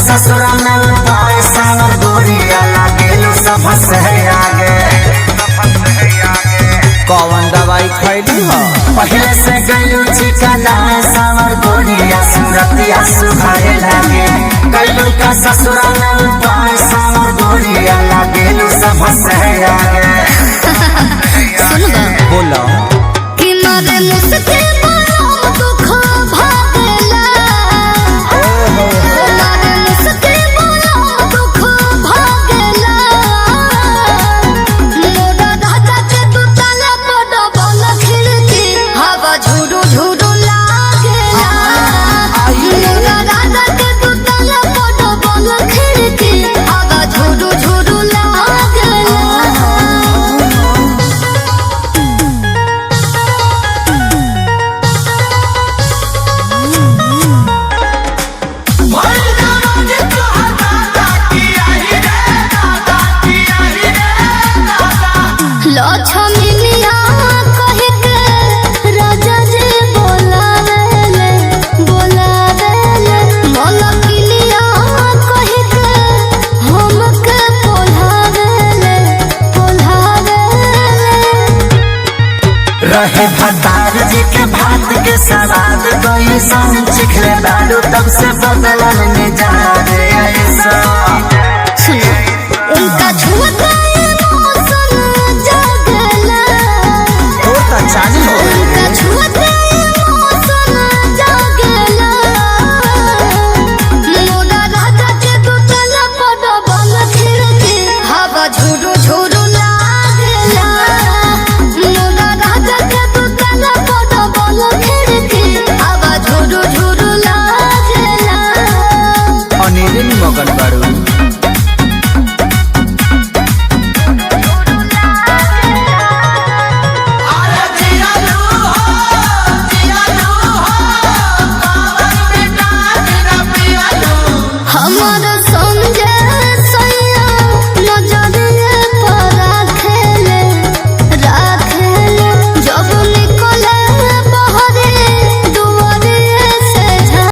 ससुरा में पैसा गोरिया लागेलू सब से आगे। कौन दवाई खैली हो? पहले से गलू चिकना सावर गोरिया सूरतिया सुखाए लागे। गलू का ससुरा में पैसा गोरिया लागेलू सब से आगे। बोलो कि मारे मुझसे रहे भतार जी के भात के सवाद कोई संग चिखले डालू तब से बदलन में जा रे ऐसा।